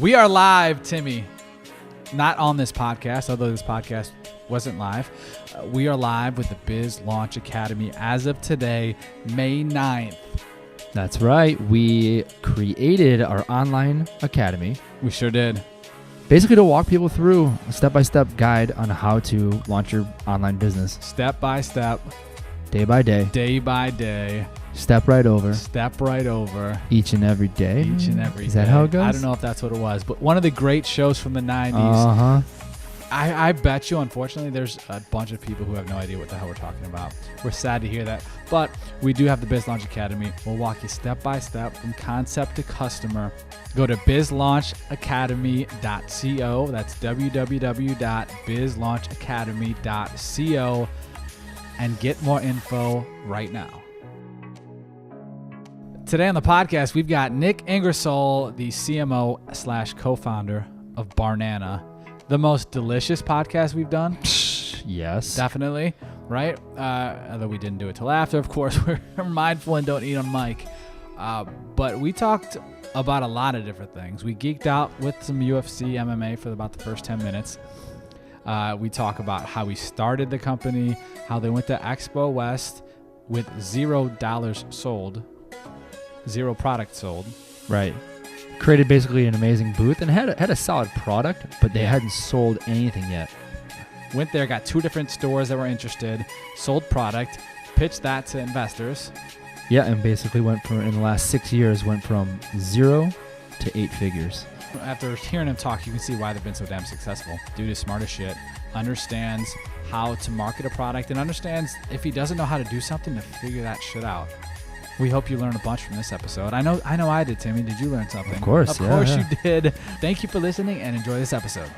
We are live, Timmy. Not on this podcast, although this podcast wasn't live. We are live with the Biz Launch Academy as of today, May 9th. That's right. We created our online academy. We sure did. Basically to walk people through a step-by-step guide on how to launch your online business. Step by step. Day by day. Day by day. Step right over. Step right over. Each and every day. Each and every day. Is that how it goes? I don't know if that's what it was, but one of the great shows from the 90s. Uh-huh. I bet you, unfortunately, there's a bunch of people who have no idea what the hell we're talking about. We're sad to hear that. But we do have the Biz Launch Academy. We'll walk you step by step from concept to customer. Go to bizlaunchacademy.co. That's www.bizlaunchacademy.co and get more info right now. Today on the podcast, we've got Nik Ingersoll, the CMO / co-founder of Barnana. The most delicious podcast we've done. Yes. Definitely, right? Although we didn't do it till after, of course. We're mindful and don't eat on mic. But we talked about a lot of different things. We geeked out with some UFC MMA for about the first 10 minutes. We talk about how we started the company, how they went to Expo West with $0 sold, 0 product sold. Right. Created basically an amazing booth and had a solid product, but they hadn't sold anything yet. Went there, got 2 different stores that were interested, sold product, pitched that to investors. Yeah, and basically in the last 6 years, went from 0 to 8 figures. After hearing him talk, you can see why they've been so damn successful. Dude is smart as shit, understands how to market a product, and understands if he doesn't know how to do something to figure that shit out. We hope you learn a bunch from this episode. I know I did, Timmy. Did you learn something? Of course. Of course you did. Thank you for listening and enjoy this episode.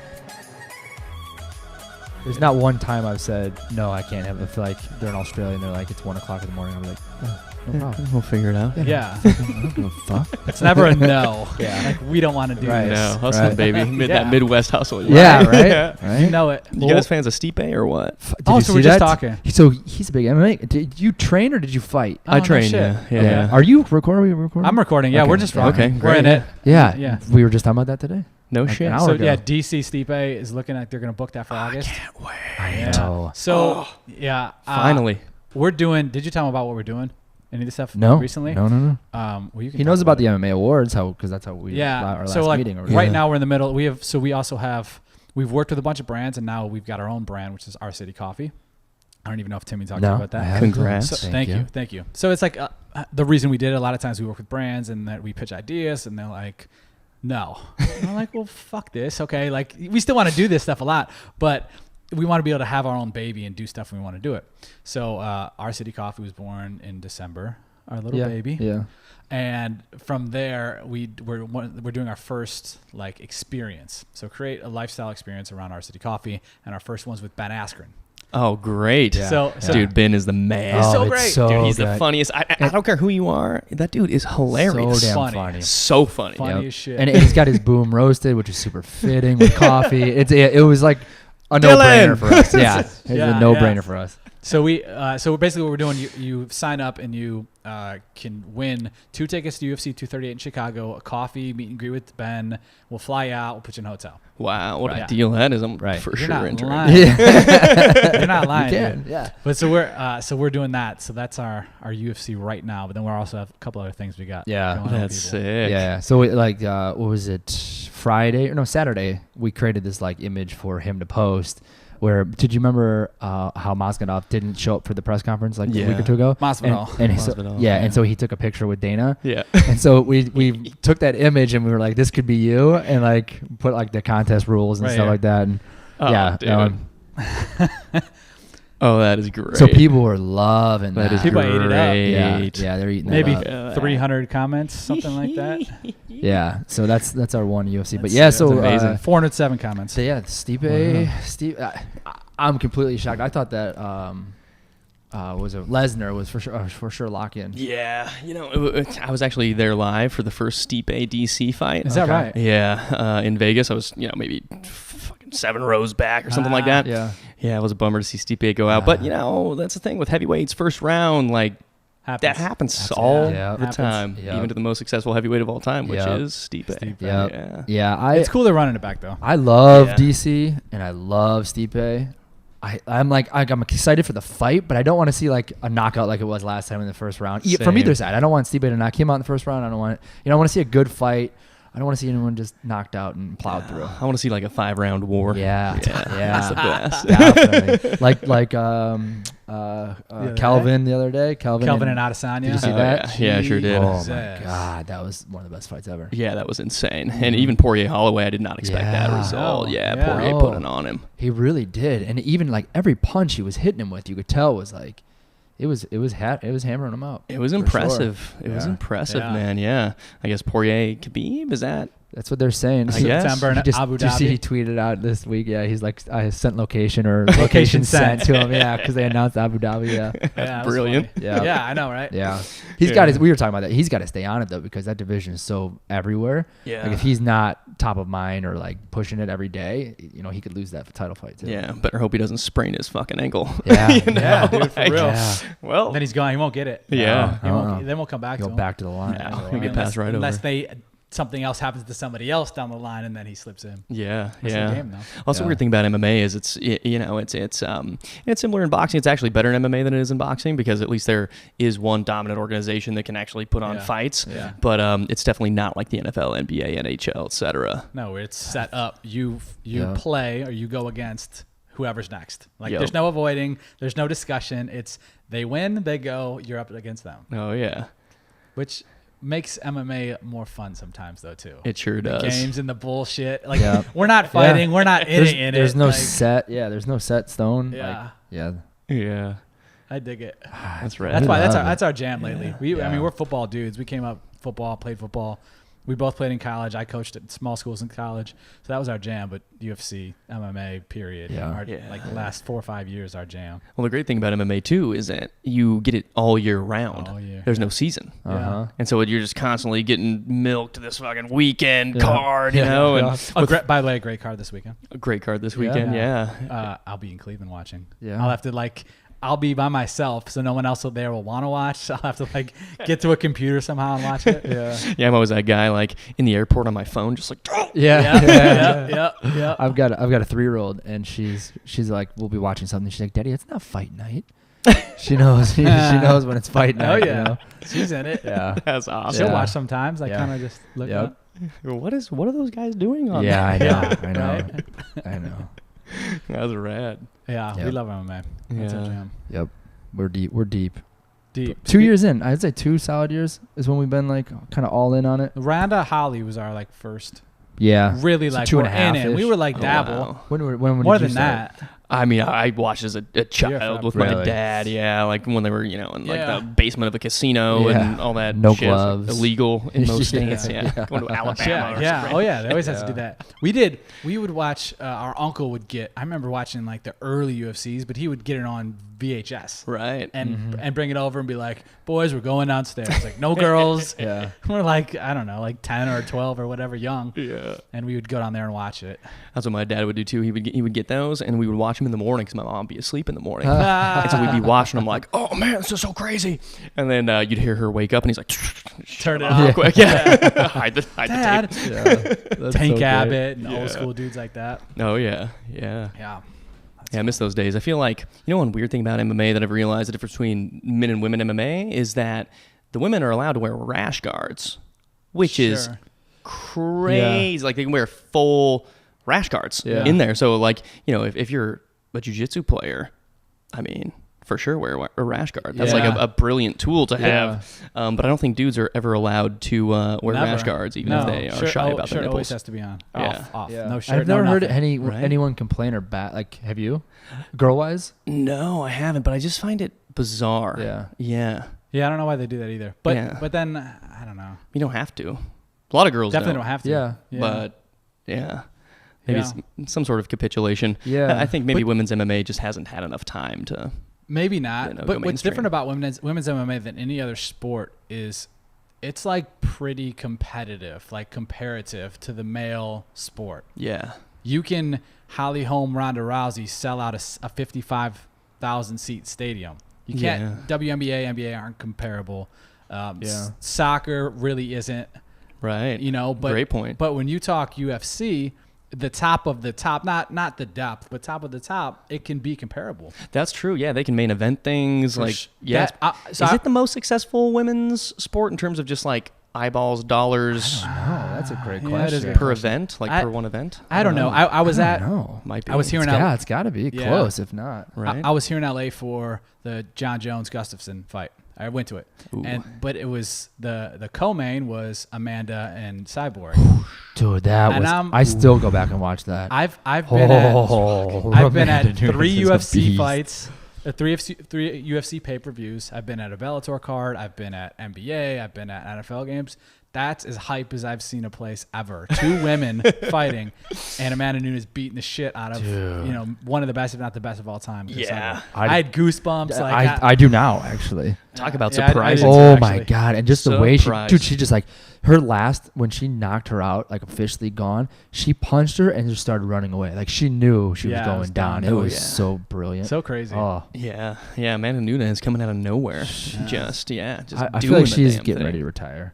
There's not one time I've said, no, I can't have it. I feel like they're in Australia and they're like, it's 1 o'clock in the morning. I'm like, oh, no problem. We'll figure it out. Yeah. I don't give a fuck. It's never a no. Yeah. Like, we don't want to do Right. this. No, hustling, Right. baby. That Midwest hustle. Yeah, right? Yeah. Right? You know it. You guys fans of Stipe or what? Did Oh, you so see we're just that? talking. So he's a big MMA. Did you train or did you fight? Oh, I no train. shit. Yeah. Are you recording? Are you recording? I'm recording. Yeah, Okay. we're just rocking. Okay, We're great. in it. Yeah. Yeah. We were just talking about that today. No Like shit. an hour So, ago. yeah, DC Stipe is looking like they're going to book that for August. Can't wait. I know. So, yeah. Finally. We're doing, did you tell him about what we're doing? Any of this stuff No. recently? No. Well, you can He talk knows about the MMA awards, because that's how we Yeah. our last So, like, meeting. Or right whatever. now we're in the middle. We've worked with a bunch of brands, and now we've got our own brand, which is Our City Coffee. I don't even know if Timmy talked to you about I that. haven't. Congrats. So, thank you. So it's like the reason we did it. A lot of times we work with brands and that we pitch ideas and they're like, no. And I'm like, well, fuck this. Okay. Like, we still want to do this stuff a lot, but we want to be able to have our own baby and do stuff when we want to do it. So Our City Coffee was born in December, our little baby. Yeah. And from there, we're doing our first like experience. So create a lifestyle experience around Our City Coffee, and our first one's with Ben Askren. Oh, great. Yeah. So Dude, Ben is the man. He's so it's great. so Dude, he's the good. funniest. I don't care who you are. That dude is hilarious. So damn Funny. funny. So funny. funny Yep. as shit. And he's got his boom roasted, which is super fitting with coffee. It was like a no-brainer for us. Yeah, it's Yeah, a no-brainer for us. So basically what we're doing, you sign up and you can win 2 tickets to UFC 238 in Chicago, a coffee, meet and greet with Ben. We'll fly out. We'll put you in a hotel. Wow, what Right. a deal that is. I'm Right. for You're sure not entering. lying. Yeah. You're not lying. You can, dude. yeah. But so we're doing that. So that's our UFC right now. But then we also have a couple other things we got. Yeah. going on with That's people. sick. Yeah. So what was it? Saturday, we created this like image for him to post. Where did you remember how Mosganov didn't show up for the press conference like a week or 2 ago? Masvidal. And so, Masvidal, yeah, yeah. and so he took a picture with Dana. Yeah. And so we took that image and we were like, this could be you, and like put like the contest rules and Right stuff here. like that. And Oh, yeah, dude. that one. Oh, that is great. So people were loving that. That is People ate it up. great. Yeah, they're eating Maybe that up. 300 comments, something like that. Yeah, so that's our one UFC. But That's- yeah, that's so amazing. 407 comments. So yeah, Steve. I'm completely shocked. I thought that was a Lesnar was for sure lock in. Yeah, I was actually there live for the first Stipe DC fight. Is that right? Yeah, in Vegas. I was, maybe fucking 7 rows back or something like that. Yeah. Yeah, it was a bummer to see Stipe go out. But, that's the thing with heavyweights, first round, like, That happens all Yeah. the time, Yep. even to the most successful heavyweight of all time, which Yep. is Stipe. Yeah. Yeah. It's cool they're running it back though. I love Yeah. DC and I love Stipe. I'm excited for the fight, but I don't want to see like a knockout like it was last time in the first round. From Same. either side, I don't want Stipe to knock him out in the first round. I don't want I want to see a good fight. I don't want to see anyone just knocked out and plowed through. I want to see like a 5-round war. Yeah, That's the best. definitely. like Calvin the other day. Calvin and Adesanya. Did you see Oh, that? yeah, I sure did. Oh my Jesus. god, that was one of the best fights ever. Yeah, that was insane. And even Poirier Holloway, I did not expect that Yeah. result. Oh, Yeah, yeah. Poirier Oh. put it on him. He really did, and even like every punch he was hitting him with, you could tell was like, it was hammering him out. It was for impressive. sure. It was Yeah. impressive, Yeah. man. Yeah. I guess Poirier Khabib, is that? That's what they're saying. I guess. September in Abu Did you see Dhabi. he tweeted out this week? Yeah, he's like, I sent location or location sent to him. Yeah, because they announced Abu Dhabi. Yeah, Yeah, that was Brilliant. funny. Yeah. Yeah, I know, right? yeah. He's got his. We were talking about that. He's got to stay on it though because that division is so everywhere. Yeah. Like if he's not top of mind or like pushing it every day, he could lose that title fight too. Yeah, better hope he doesn't sprain his fucking ankle. Yeah. You know, Yeah, dude, for like, real. Yeah. Well, Then he's gone. He won't get it. Yeah. He won't, they won't come back Go to him. back to the line. No, he'll get passed right unless over. something else happens to somebody else down the line and then he slips in. Yeah, That's yeah. the game, though. Also, Yeah. weird thing about MMA is it's similar in boxing. It's actually better in MMA than it is in boxing because at least there is one dominant organization that can actually put on Yeah. fights. Yeah. But it's definitely not like the NFL, NBA, NHL, etc. No, it's set up. You Yeah. play or you go against whoever's next. Like Yep. there's no avoiding. There's no discussion. It's they win, they go. You're up against them, Oh yeah, which makes MMA more fun sometimes though too. it sure The does. games and the bullshit. Like Yeah. we're not fighting. We're not in it. There's no like, set. Yeah, there's no set stone. Yeah. Yeah. Yeah, I dig it. that's right. That's why love that's our jam lately. I Yeah. mean, we're football dudes. We came up played football. We both played in college. I coached at small schools in college, so that was our jam. But UFC, MMA, period. Yeah. Like the last 4 or 5 years, our jam. Well, the great thing about MMA too is that you get it all year round. All year. There's no season. Uh-huh. And so you're just constantly getting milked this fucking weekend Yeah. card, you know, and By the way, a great card this weekend. a great card this weekend. Yeah. I'll be in Cleveland watching. Yeah. I'll have to I'll be by myself, so no one else there will want to watch. I'll have to get to a computer somehow and watch it. Yeah, I'm always that guy like in the airport on my phone, just like, Yeah. Yeah. I've got a 3-year-old and she's like, we'll be watching something. She's like, Daddy, it's not fight night. She knows. She knows when it's fight night. Oh yeah. She's in it. Yeah. that's awesome. She'll Yeah. watch sometimes. I Yeah. kind of just look Yep. up. What are those guys doing on Yeah, there? I know. I know. That's rad. Yeah, we Yep. love MMA. That's our Yeah. jam. Yep. We're deep. Deep. 2 years in. I'd say 2 solid years is when we've been like kind of all in on it. Rhonda Holly was our first. Yeah. Really So like 2.5 we're in it. We -ish. were like Oh, dabble. wow. When More did you than start? that. I mean, I watched as a child Fab. with my Really? dad. Yeah, like when they were, in like Yeah. the basement of a casino Yeah. and all that. No shit. It was, like, gloves. illegal in most Yeah. states. Yeah, Yeah. going to Alabama. Yeah, or yeah. something. Oh yeah, they always has to do Yeah. that. We would watch. Our uncle would get. I remember watching like the early UFCs, but he would get it on VHS Right. and bring it over and be like, "Boys, we're going downstairs." Like no girls. Yeah. We're like I don't know, like 10 or 12 or whatever, young, Yeah. and we would go down there and watch it. That's what my dad would do too. He would get those, and we would watch them in the morning because my mom would be asleep in the morning. And so we'd be watching them like, oh man, this is so crazy. And then you'd hear her wake up, and he's like, Turn it off real off. quick. Yeah, hide the Dad. tape. Yeah. That's Tank so great. Abbott and Yeah. old school dudes like that. Oh yeah, yeah. Yeah. Yeah, I miss those days. I feel like, one weird thing about MMA that I've realized the difference between men and women MMA is that the women are allowed to wear rash guards, which is Sure. crazy. Like they can wear full rash guards Yeah. in there. So like, if you're a jiu-jitsu player, I mean, for sure wear a rash guard. That's like Yeah. a brilliant tool to Yeah. have. But I don't think dudes are ever allowed to wear Never. rash guards, even No. if they are Shirt- shy about their shirt always nipples. has to be on. Yeah. Off. Yeah. No shirt. I've never no heard nothing. Right? anyone complain or like, have you? Girl-wise? No, I haven't, but I just find it bizarre. Yeah. Yeah. Yeah, I don't know why they do that either. But Yeah. but then I don't know. You don't have to. A lot of girls Definitely don't have to. Yeah. But yeah, maybe Yeah. it's some sort of capitulation. Yeah. I think maybe But- women's MMA just hasn't had enough time to. Maybe not. Go But what's mainstream. different about women's MMA than any other sport is it's like pretty competitive, like comparative to the male sport. Yeah. You can Holly Holm, Ronda Rousey sell out a 55,000 seat stadium. You can't. WNBA, NBA aren't comparable. Yeah. Soccer really isn't. Right. But great point. But when you talk UFC, the top of the top, not the depth, but top of the top, it can be comparable. That's true. Yeah, they can main event things. Is it the most successful women's sport in terms of just like eyeballs, dollars? I don't know. That's a great Yeah, question. that is a Per event, per one event? I don't know. I was at. Might be. I was here in It's got to be close, if not. Right. I was here in LA for the John Jones Gustafson fight. I went to it, but it was the co-main was Amanda and Cyborg. Dude, And I still go back and watch that. I've been at 3 UFC fights, 3 UFC pay-per-views. I've been at a Bellator card. I've been at NBA. I've been at NFL games. That's as hype as I've seen a place ever. 2 women fighting, and Amanda Nunes beating the shit out of one of the best, if not the best of all time. Yeah. I had goosebumps. I do now, actually. Talk about Yeah, surprising. Oh my God. And just the way Surprise. she just like her last, when she knocked her out, like officially gone, she punched her and just started running away. Like she knew she was Yeah, it going was down. done. It was so brilliant. So crazy. Oh, Yeah. Amanda Nunes coming out of nowhere. Just I doing feel like the she's damn getting thing. ready to retire.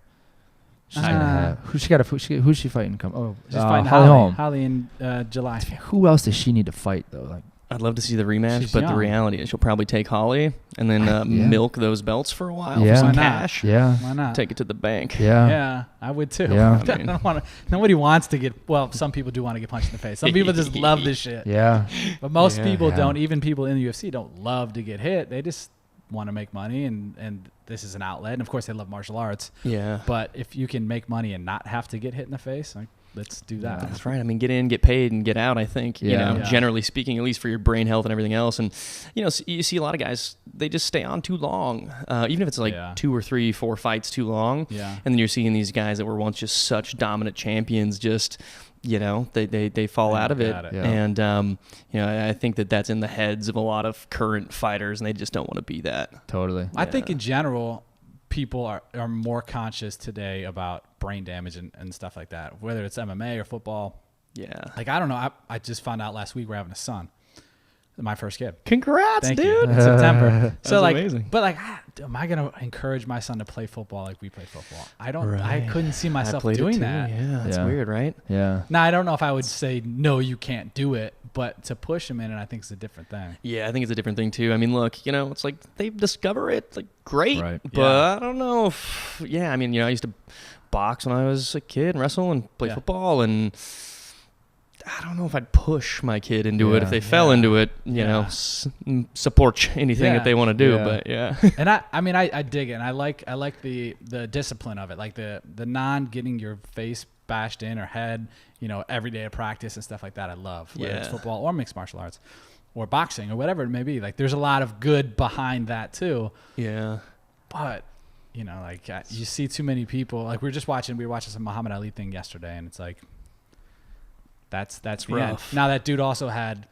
Who's she fighting? She's fighting Holly Holm. Holly in July. Who else does she need to fight though? Like, I'd love to see the rematch, She's but the young. reality is she'll probably take Holly and then milk those belts for a while Yeah. for some Why not? cash. yeah, Why not? Take it to the bank. yeah. Yeah, I would too. Yeah. I don't wanna, nobody wants to get. Well, some people do want to get punched in the face. Some people just love this shit. Yeah. But most Yeah. people Yeah. don't. Even people in the UFC don't love to get hit. They just want to make money, and this is an outlet. And of course, they love martial arts. Yeah. But if you can make money and not have to get hit in the face, like, let's do that. That's right. I mean, get in, get paid, and get out, I think, Yeah. Yeah. generally speaking, at least for your brain health and everything else. And, you see a lot of guys, they just stay on too long, even if it's like 2 or 3, 4 fights too long. Yeah. And then you're seeing these guys that were once just such dominant champions just, they fall out of it. got it. Yeah. And, I think that's in the heads of a lot of current fighters, and they just don't want to be that. Totally. I think in general, people are more conscious today about brain damage and stuff like that, whether it's MMA or football. Yeah. Like, I don't know. I just found out last week we're having a son, my first kid. Congrats, Thank dude. you. In September. So That's like, amazing. but like, am I gonna encourage my son to play football like we play football? I don't. I Right. couldn't see I myself played it doing too. that. Yeah, that's Yeah. weird, right? Yeah. Now I don't know if I would say no, you can't do it, but to push him in it, I think is a different thing. Yeah, I think it's a different thing too. I mean, look, it's like they discover it, like great, Right. but Yeah. I don't know if, I mean, I used to box when I was a kid and wrestle and play Yeah. football, and I don't know if I'd push my kid into it Yeah. if they fell into it, Yeah. support anything Yeah. that they want to do, Yeah. but yeah. And I mean, I dig it. And I like the discipline of it, like the non getting your face bashed in or head, every day of practice and stuff like that. I love whether it's Yeah. football or mixed martial arts or boxing or whatever it may be. Like, there's a lot of good behind that too. Yeah. But you see too many people. Like, we were watching some Muhammad Ali thing yesterday, and it's like that's the end. rough. Now that dude also had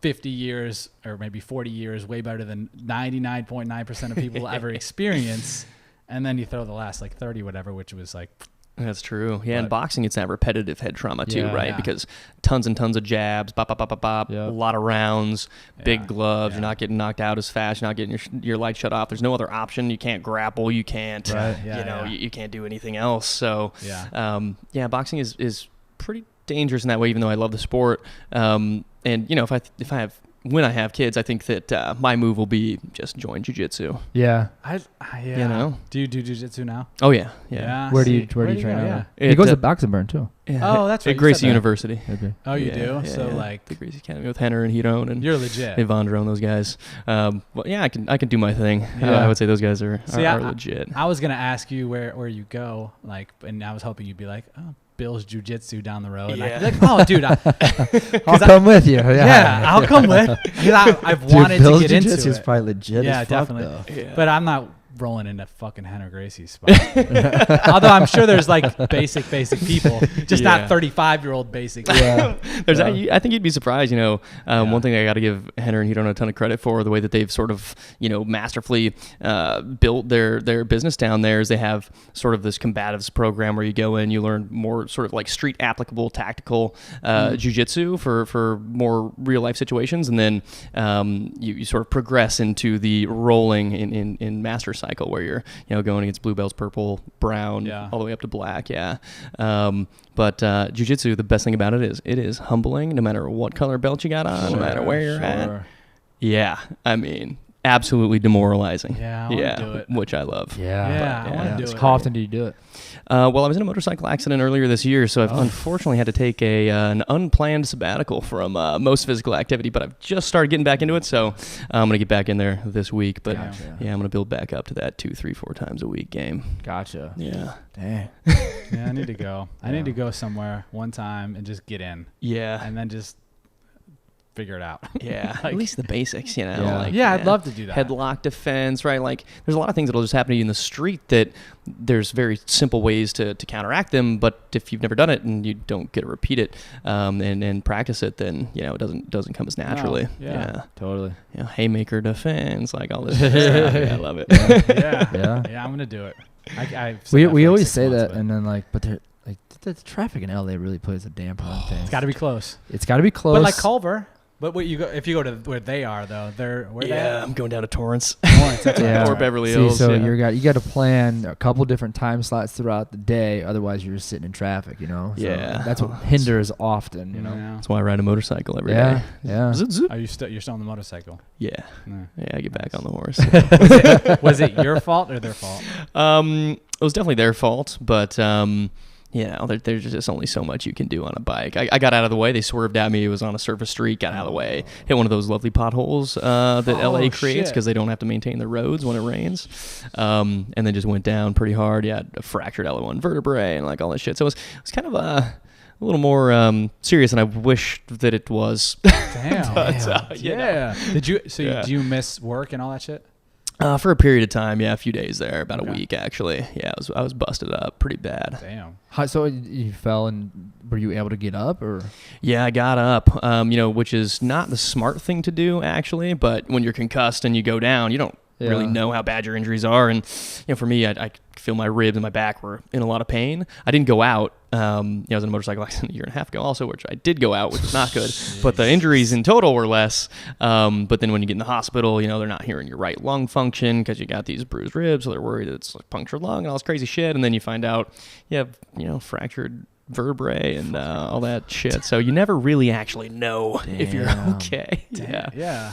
50 years or maybe 40 years, way better than 99.9% of people ever experience. And then you throw the last 30 whatever, which was like, That's true. Yeah, in But- boxing, it's that repetitive head trauma too, Yeah. right? Yeah. Because tons and tons of jabs, bop, bop, bop, bop, bop, Yep. a lot of rounds, big Yeah. gloves. You're Yeah. not getting knocked out as fast. You're not getting your light shut off. There's no other option. You can't grapple. You can't, Right. Yeah, yeah. You can't do anything else. So, yeah. boxing is pretty dangerous in that way, even though I love the sport. And, when I have kids, I think that my move will be just join jiu-jitsu. Yeah. Do you do jiu-jitsu now? Oh, yeah. Where do you Where train go? at? Yeah. He goes to Boxing Burn too. Yeah. Oh, that's right. At You Gracie said that. University. Okay. Oh, you Yeah, do? yeah, So yeah. like, the Gracie Academy with Henner and Hedone and you're legit. Evandro and those guys. Well, yeah, I can do my thing. Yeah. I would say those guys are See, are legit. I was gonna ask you where you go, and I was hoping you'd be like, oh, Bill's jiu-jitsu down the road. And I'd be Yeah. like, oh, dude, I'll come with you. Yeah. I'll come with. Because I've Dude, wanted Bill's to get into jiu-jitsu is it. probably legit Yeah, as fuck, definitely. though. Yeah. But I'm not rolling into fucking Henry Gracie's spot. Although I'm sure there's like basic people, just not 35-year-old basic. Yeah. I think you'd be surprised. One thing I got to give Henry and Hedon a ton of credit for, the way that they've sort of masterfully built their business down there, is they have sort of this combatives program where you go in, you learn more sort of like street applicable tactical jujitsu for more real life situations, and then you sort of progress into the rolling in master cycle where you're going against blue belts, purple, brown, all the way up to black. But jiu-jitsu, the best thing about it is humbling, no matter what color belt you got on, no matter where you're at. Yeah, I mean, absolutely demoralizing. Yeah, I want to do it. Which I love. Yeah, I want to do it. How often do you do it? Well, I was in a motorcycle accident earlier this year, so I've unfortunately had to take an unplanned sabbatical from most physical activity, but I've just started getting back into it, so I'm going to get back in there this week. But yeah, I'm going to build back up to that 2, 3, 4 times a week game. Gotcha. Yeah. Dang. Yeah, I need to go. I need to go somewhere one time and just get in. Yeah. And then just figure it out. Yeah, at least the basics, Yeah, I'd love to do that. Headlock defense, right? Like, there's a lot of things that'll just happen to you in the street that there's very simple ways to counteract them. But if you've never done it and you don't get to repeat it and practice it, then it doesn't come as naturally. No, yeah, totally. Haymaker defense, like all this stuff. Yeah, I love it. Yeah, I'm gonna do it. We always say that, and then but the traffic in LA really plays a damper on things. It's got to be close. It's got to be close. But like Culver. But if you go to where they are though, I'm going down to Torrance. Or Beverly Hills. So you got to plan a couple different time slots throughout the day. Otherwise, you're just sitting in traffic. So that's what hinders often. That's why I ride a motorcycle every day. Yeah. Zip, zip. Are you're still on the motorcycle? Yeah. Yeah. I get back on the horse. Was it your fault or their fault? It was definitely their fault, but. There's just only so much you can do on a bike. I got out of the way. They swerved at me. It was on a surface street. Got out of the way. Hit one of those lovely potholes that LA creates because they don't have to maintain the roads when it rains. And then just went down pretty hard. Yeah, a fractured L1 vertebrae and like all that shit. So it was kind of a little more serious than I wish that it was. Damn. But, yeah. Did you? So do you miss work and all that shit? For a period of time, a few days there, about a week actually. Yeah, I was busted up pretty bad. Damn. So you fell, and were you able to get up, or? Yeah, I got up. Which is not the smart thing to do actually, but when you're concussed and you go down, you don't really know how bad your injuries are. And for me, I feel my ribs and my back were in a lot of pain. I didn't go out. I was in a motorcycle accident a year and a half ago also, which I did go out, which was not good. But the injuries in total were less. But then when you get in the hospital, they're not hearing your right lung function because you got these bruised ribs, so they're worried that it's like punctured lung and all this crazy shit. And then you find out you have, fractured vertebrae and all that shit. So you never really actually know if you're okay. Damn. Yeah.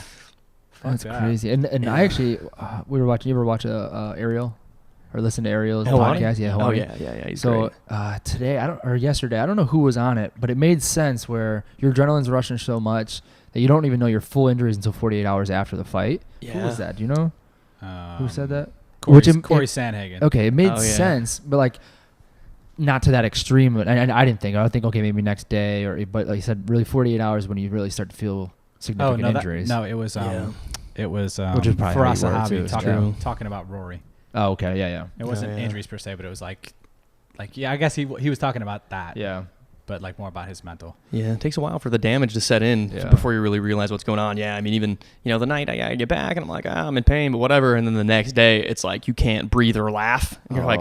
That's crazy. And I actually, we were watching. You ever watch Ariel, or listen to Ariel's podcast? Yeah. Hawaii. Oh yeah. He's so today, yesterday, I don't know who was on it, but it made sense where your adrenaline's rushing so much that you don't even know your full injuries until 48 hours after the fight. Yeah. Who was that? Do you know? Who said that? Corey Sandhagen. Okay, it made sense, but not to that extreme. And I didn't think. I would think, okay, maybe next day, but like you said, really 48 hours when you really start to feel significant injuries. It was which is probably Faraz Sahabi talking about Rory. Oh, okay, yeah. It wasn't injuries per se, but it was like I guess he was talking about that. Yeah. But more about his mental. Yeah, it takes a while for the damage to set in before you really realize what's going on. Yeah, I mean, even, the night I get back and I'm like, I'm in pain, but whatever. And then the next day, it's like you can't breathe or laugh. And you're like,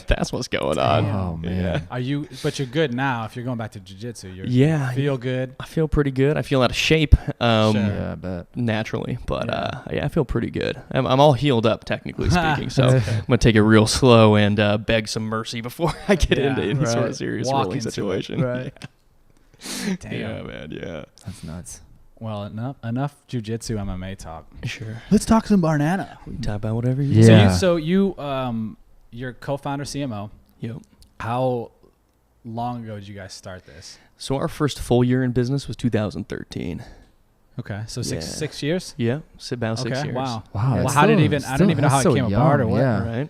that's what's going on. Oh, man. Yeah. But you're good now. If you're going back to jiu-jitsu, you feel good. I feel pretty good. I feel out of shape. Yeah, I bet. Naturally. But I feel pretty good. I'm all healed up, technically speaking. So I'm going to take it real slow and beg some mercy before I get into any sort of serious rolling situation. Right. Yeah. Damn. Yeah, man. Yeah. That's nuts. Well, enough jiu-jitsu MMA talk. Sure. Let's talk some Barnana. We can talk about whatever you want. want. So you're co-founder CMO. Yep. How long ago did you guys start this? So our first full year in business was 2013. Okay, so six years. Yeah, about 6 years. Wow. Well, how did I don't even know how it came about or what. Right.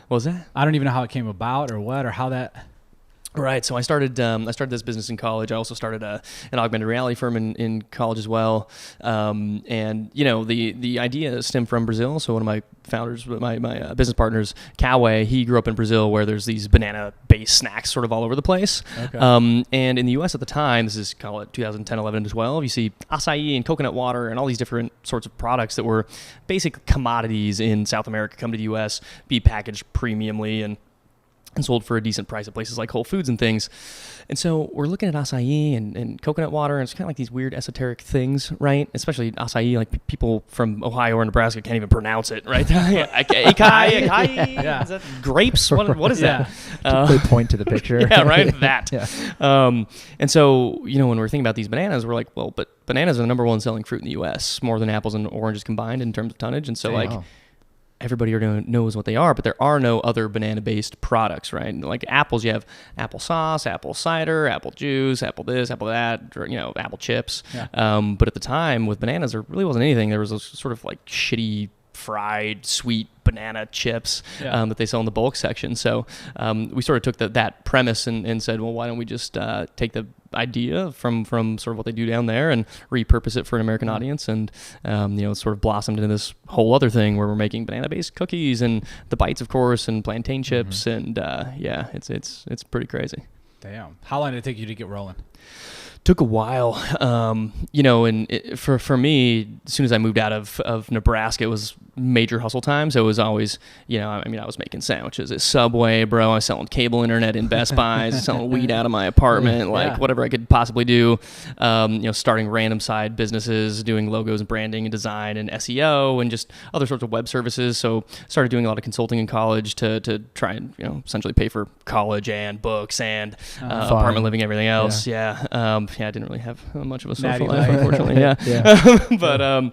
What was that? I don't even know how it came about or what or how that. Right. So I started this business in college. I also started an augmented reality firm in college as well. And the idea stemmed from Brazil. So one of my founders, my business partners, Coway, he grew up in Brazil where there's these banana-based snacks sort of all over the place. Okay. And in the U.S. at the time, this is call it 2010, 11 to 12, you see acai and coconut water and all these different sorts of products that were basic commodities in South America come to the U.S., be packaged premiumly and sold for a decent price at places like Whole Foods and things. And so we're looking at acai and coconut water, and it's kind of like these weird esoteric things, right? Especially acai, like people from Ohio or Nebraska can't even pronounce it, right? Acai. Yeah. Is that grapes? What is that? They point to the picture. Yeah, right? That. Yeah. And so, when we're thinking about these bananas, we're like, well, but bananas are the number one selling fruit in the U.S., more than apples and oranges combined in terms of tonnage. And so, everybody knows what they are, but there are no other banana-based products, right? Like apples, you have apple sauce, apple cider, apple juice, apple this, apple that, apple chips. Yeah. But at the time with bananas, there really wasn't anything. There was a sort of like shitty fried sweet banana chips that they sell in the bulk section. So we sort of took that premise and said, well, why don't we just take the idea from sort of what they do down there and repurpose it for an American audience, and sort of blossomed into this whole other thing where we're making banana-based cookies and the bites, of course, and plantain chips, and it's pretty crazy. Damn. How long did it take you to get rolling? Took a while, for me, as soon as I moved out of Nebraska, it was major hustle time. So it was always, I was making sandwiches at Subway, bro. I was selling cable internet in Best Buy, selling weed out of my apartment, whatever I could possibly do. Starting random side businesses, doing logos and branding and design and SEO and just other sorts of web services. So started doing a lot of consulting in college to try and essentially pay for college and books and apartment living, everything else. Yeah. I didn't really have much of a social life, unfortunately. But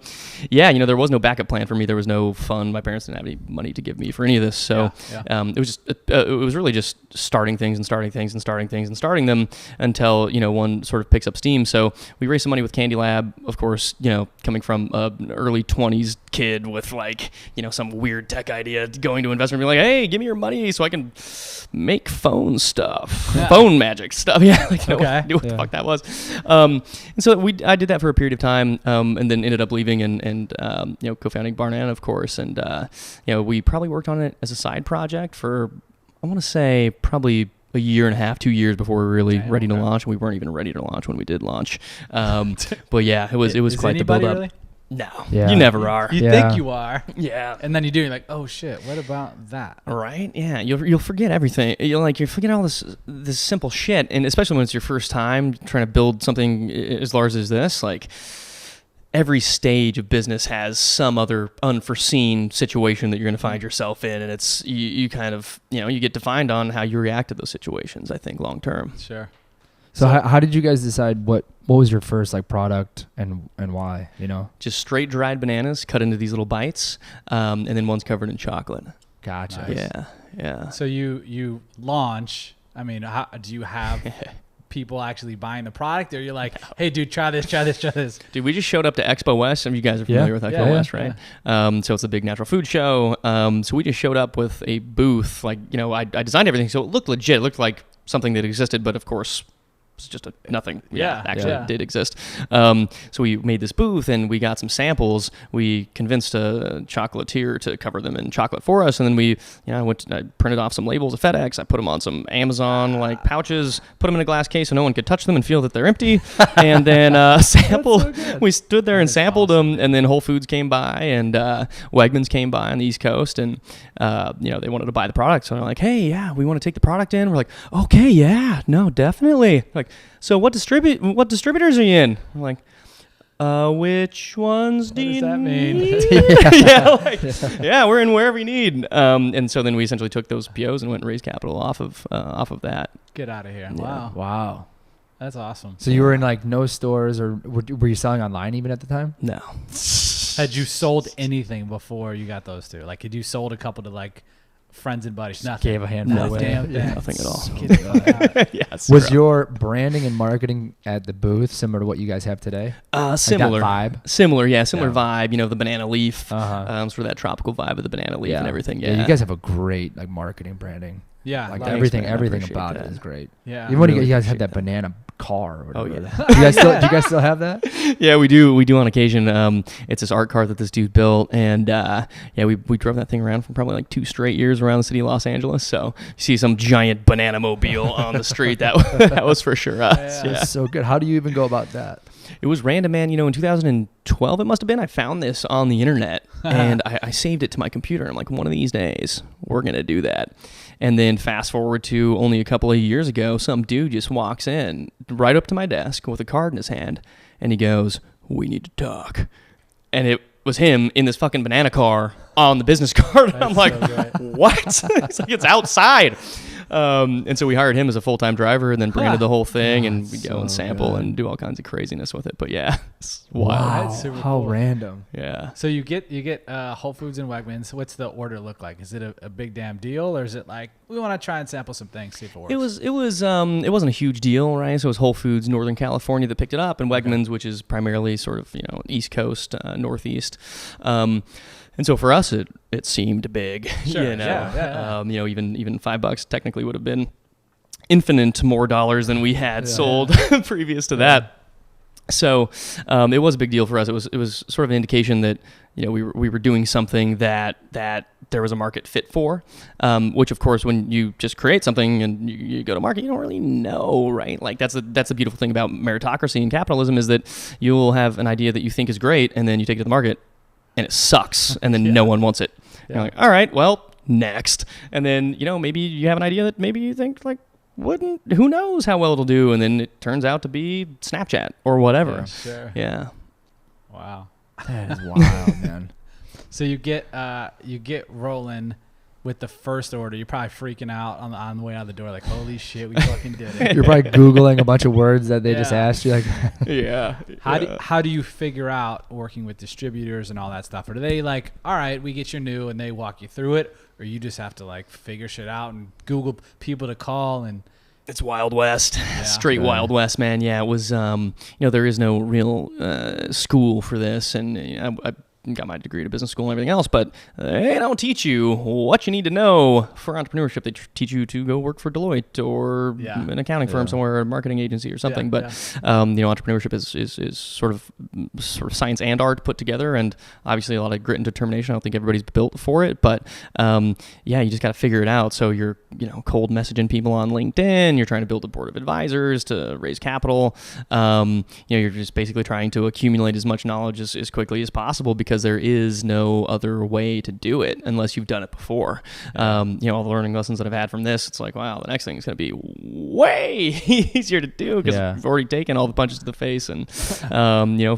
there was no backup plan for me. There was no fund. My parents didn't have any money to give me for any of this. So it was really just starting things and starting things and starting things and starting them until one sort of picks up steam. So we raised some money with Candy Lab, of course. Coming from an early 20s kid with some weird tech idea, going to investment and be like, hey, give me your money so I can make phone stuff, phone magic stuff. Knew what the fuck that was. And so I did that for a period of time, and then ended up leaving and co-founding Barnana, of course. And we probably worked on it as a side project for, I want to say, probably a year and a half, 2 years before we were really ready to launch. And we weren't even ready to launch when we did launch. But yeah, it was quite the build up. Really? No, you never are. You think you are. Yeah. And then you do, you're like, oh shit, what about that? Right? Yeah. You'll forget everything. You'll forget all this simple shit. And especially when it's your first time trying to build something as large as this, every stage of business has some other unforeseen situation that you're going to find yourself in. And it's, you kind of, you get defined on how you react to those situations, I think, long term. Sure. So how did you guys decide what was your first product and why, Just straight dried bananas cut into these little bites, and then one's covered in chocolate. Gotcha. Nice. Yeah. So you launch, how do you have people actually buying the product, or you're like, hey dude, try this? Dude, we just showed up to Expo West. Some of you guys are familiar with Expo West, right? Yeah. So it's a big natural food show. So we just showed up with a booth, I designed everything so it looked legit. It looked like something that existed, but of course it's just nothing. Did exist. So we made this booth and we got some samples. We convinced a chocolatier to cover them in chocolate for us, and then I printed off some labels of FedEx. I put them on some Amazon pouches, put them in a glass case so no one could touch them and feel that they're empty. And then sampled. So we stood there and sampled them, and then Whole Foods came by and Wegmans came by on the East Coast, and they wanted to buy the product. So they're like, hey, yeah, we want to take the product in. We're like, okay, yeah, no, definitely. So what distributors are you in? I'm like, which ones do you need? Yeah, we're in wherever you need. And so then we essentially took those POs and went and raised capital off of that. Get out of here. Yeah. Wow. That's awesome. So you were in no stores, or were you selling online even at the time? No. Had you sold anything before you got those two? Had you sold a couple to friends and buddies? Nothing. Gave a handful away. Nothing at all. Yes. Was your branding and marketing at the booth similar to what you guys have today? Similar vibe. Similar vibe. The banana leaf, sort of that tropical vibe of the banana leaf and everything. Yeah. You guys have a great marketing branding. Yeah. Like Thanks, everything man. I everything appreciate about that. it is great. Yeah. Even when Really you guys had appreciate that banana car or whatever. Oh, yeah. Do you guys still have that? Yeah, we do on occasion. It's this art car that this dude built, and we drove that thing around for probably like 2 straight years around the city of Los Angeles. So you see some giant banana mobile on the street. That was for sure us. Yeah. That's so good. How do you even go about that? It was random, man. In 2012, it must have been. I found this on the internet, and I saved it to my computer. I'm like, one of these days, we're gonna do that. And then fast forward to only a couple of years ago, some dude just walks in right up to my desk with a card in his hand, and he goes, "We need to talk." And it was him in this fucking banana car on the business card. I'm like, what? It's like, it's outside. And so we hired him as a full-time driver and then branded the whole thing, and we go and sample and do all kinds of craziness with it. But yeah, it's wild. Wow, That's super how cool. random. Yeah. So you get Whole Foods and Wegmans. What's the order look like? Is it a big damn deal, or is it like we want to try and sample some things, see if it works? It wasn't a huge deal, right? So it was Whole Foods Northern California that picked it up, and Wegmans, which is primarily sort of East Coast, Northeast. And so for us, it seemed big. Sure, Yeah. Even $5 technically would have been infinite more dollars than we had sold previous to that. So it was a big deal for us. It was sort of an indication that we were doing something that there was a market fit for, which of course when you just create something and you go to market, you don't really know, right? Like that's the beautiful thing about meritocracy and capitalism is that you'll have an idea that you think is great, and then you take it to the market and it sucks, and then no one wants it. You're like, all right, well, next. And then maybe you have an idea that maybe you think like who knows how well it'll do, and then it turns out to be Snapchat or whatever. Yeah, sure. Yeah. Wow. That is wild, man. So you get rolling with the first order. You're probably freaking out on the way out the door, like, holy shit, we fucking did it. You're probably Googling a bunch of words that they just asked you. Like, Yeah. How do you figure out working with distributors and all that stuff? Or do they like, all right, we get your new, and they walk you through it, or you just have to like figure shit out and Google people to call? And It's Wild West, straight Wild West, man. Yeah, it was. There is no real school for this, and I got my degree at a business school and everything else, but they don't teach you what you need to know for entrepreneurship. They teach you to go work for Deloitte or an accounting firm somewhere, or a marketing agency or something. But entrepreneurship is sort of science and art put together, and obviously a lot of grit and determination. I don't think everybody's built for it, but you just got to figure it out. So you're cold messaging people on LinkedIn. You're trying to build a board of advisors to raise capital. You're just basically trying to accumulate as much knowledge as quickly as possible, because there is no other way to do it unless you've done it before. All the learning lessons that I've had from this, it's like, wow, the next thing is going to be way easier to do, because I've already taken all the punches to the face and,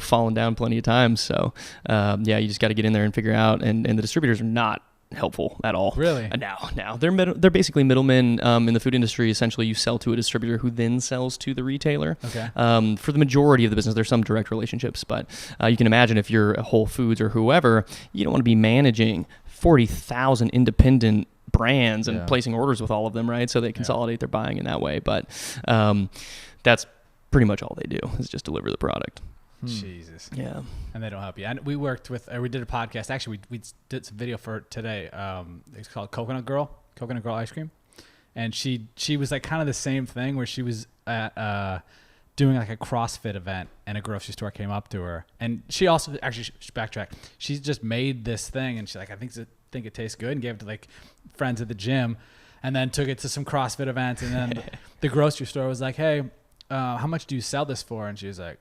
fallen down plenty of times. So, you just got to get in there and figure out, and the distributors are not helpful at all. Really? Now they're basically middlemen in the food industry. Essentially, you sell to a distributor who then sells to the retailer. Okay. For the majority of the business, there's some direct relationships, but you can imagine if you're a Whole Foods or whoever, you don't want to be managing 40,000 independent brands and placing orders with all of them, right? So they consolidate their buying in that way. But that's pretty much all they do, is just deliver the product. Jesus. Yeah. And they don't help you. And we worked with, we did a podcast. Actually, we did some video for it today. It's called Coconut Girl Ice Cream. And she was like kind of the same thing, where she was at, doing like a CrossFit event, and a grocery store came up to her. And she also, actually, backtrack. She just made this thing, and she's like, I think it tastes good, and gave it to like friends at the gym, and then took it to some CrossFit events. And then the grocery store was like, hey, how much do you sell this for? And she was like,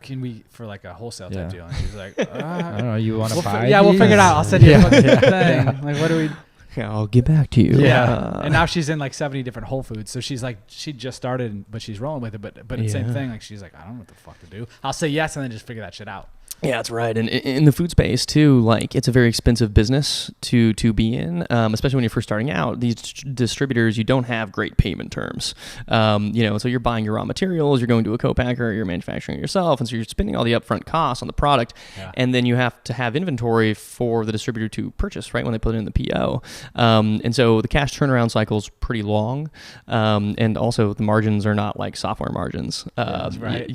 can we, for like a wholesale type deal? And she was like, I don't know, you want to buy we'll figure it out. I'll send you a fucking thing. Like, what do we? Yeah, I'll get back to you. Yeah. And now she's in like 70 different Whole Foods. So she's like, she just started, but she's rolling with it. But it's the same thing. Like, she's like, I don't know what the fuck to do. I'll say yes, and then just figure that shit out. Yeah, that's right. And in the food space too, like, it's a very expensive business to be in, especially when you're first starting out. These distributors, you don't have great payment terms. So you're buying your raw materials, you're going to a co-packer, you're manufacturing it yourself, and so you're spending all the upfront costs on the product, and then you have to have inventory for the distributor to purchase, right, when they put it in the PO. And so the cash turnaround cycle is pretty long, and also the margins are not like software margins. That's right.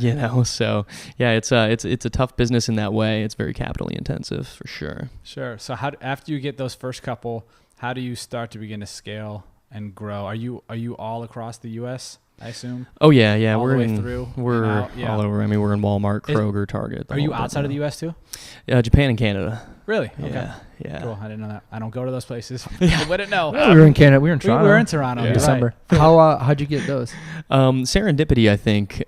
So yeah, it's a tough business in that way. It's very capitally intensive for sure. Sure. So after you get those first couple, how do you start to begin to scale and grow. Are you all across the U.S., I assume? Oh yeah. All we're the way in, through we're all over. I mean, we're in Walmart, Kroger, Target. Are you outside of the U.S. too? Japan and Canada. Really? Okay. Yeah. Cool. I didn't know that. I don't go to those places. I wouldn't know. We were in Canada. We were in Toronto. We were in Toronto in December. Right. How'd you get those? Serendipity, I think.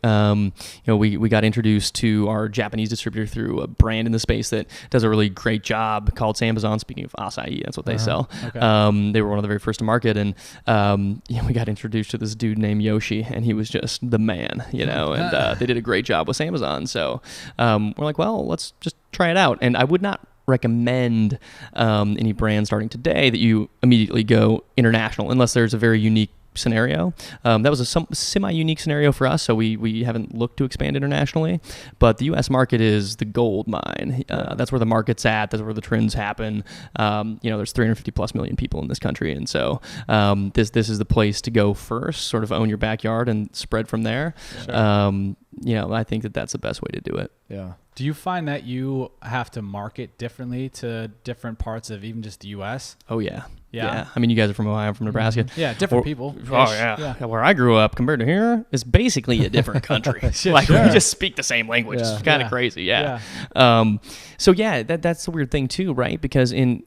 We got introduced to our Japanese distributor through a brand in the space that does a really great job called Amazon. Speaking of acai, that's what they sell. Okay. They were one of the very first to market, and we got introduced to this dude named Yoshi, and he was just the man, and they did a great job with Amazon. So we're like, well, let's just try it out. And I would not recommend any brand starting today that you immediately go international unless there's a very unique scenario. That was a semi-unique scenario for us, so we haven't looked to expand internationally. But the U.S. market is the gold mine. That's where the market's at. That's where the trends happen. There's 350 plus million people in this country, and so this is the place to go first. Sort of own your backyard and spread from there. Sure. I think that's the best way to do it. Yeah. Do you find that you have to market differently to different parts of even just the U.S.? Oh, yeah. Yeah. I mean, you guys are from Ohio, I'm from Nebraska. Yeah, different people. Oh, yeah. Where I grew up compared to here is basically a different country. We just speak the same language. Yeah. It's kind of crazy. Yeah. That's the weird thing too, right? Because in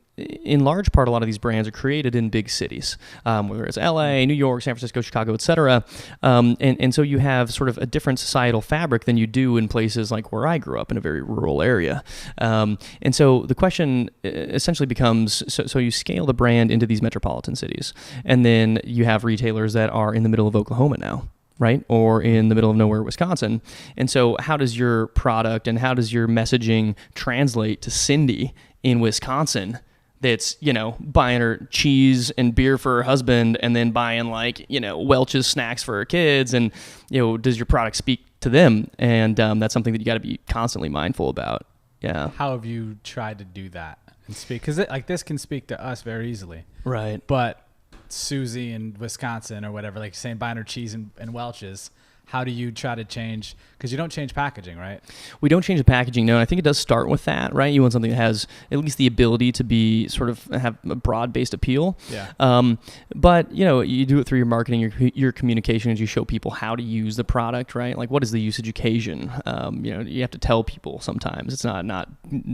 large part, a lot of these brands are created in big cities, whether it's LA, New York, San Francisco, Chicago, et cetera. And so you have sort of a different societal fabric than you do in places like where I grew up in a very rural area. And so the question essentially becomes, so you scale the brand into these metropolitan cities, and then you have retailers that are in the middle of Oklahoma now, right? Or in the middle of nowhere, Wisconsin. And so how does your product and how does your messaging translate to Cindy in Wisconsin that's, buying her cheese and beer for her husband and then buying Welch's snacks for her kids? And, does your product speak to them? And that's something that you got to be constantly mindful about. Yeah. How have you tried to do that and speak? Because this can speak to us very easily. Right. But Susie in Wisconsin or whatever, like saying buying her cheese and Welch's, how do you try to change? Because you don't change packaging, right? We don't change the packaging, no. I think it does start with that, right? You want something that has at least the ability to be sort of have a broad-based appeal. Yeah. But, you do it through your marketing, your communication, as you show people how to use the product, right? Like, what is the usage occasion? You have to tell people sometimes. It's not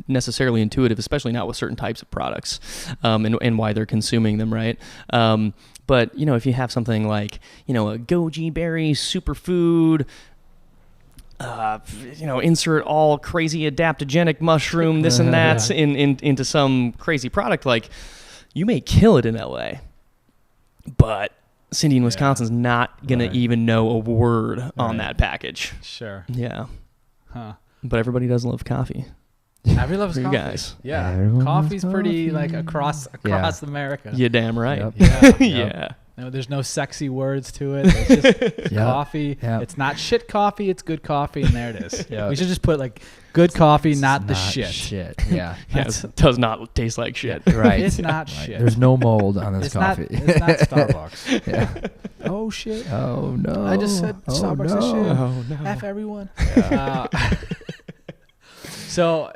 necessarily intuitive, especially not with certain types of products, and why they're consuming them, right? But, if you have something like, a goji berry superfood, insert all crazy adaptogenic mushroom, this and that into some crazy product, like, you may kill it in LA, but Cindy in Wisconsin's not going to even know a word on that package. Sure. Yeah. Huh. But everybody does love coffee. Everybody loves coffee. You guys. Yeah. Everyone Coffee's loves pretty coffee. across America. You're damn right. Yep. Yeah. Yeah. No, there's no sexy words to it. It's just coffee. Yep. It's not shit coffee. It's good coffee, and there it is. We should just put good coffee, not the shit. Yeah. It does not taste like shit. Right. It's not shit. There's no mold on this it's coffee. It's not Starbucks. Yeah. Oh shit. Oh no. I just said Starbucks is shit. Oh no. F everyone. Yeah. So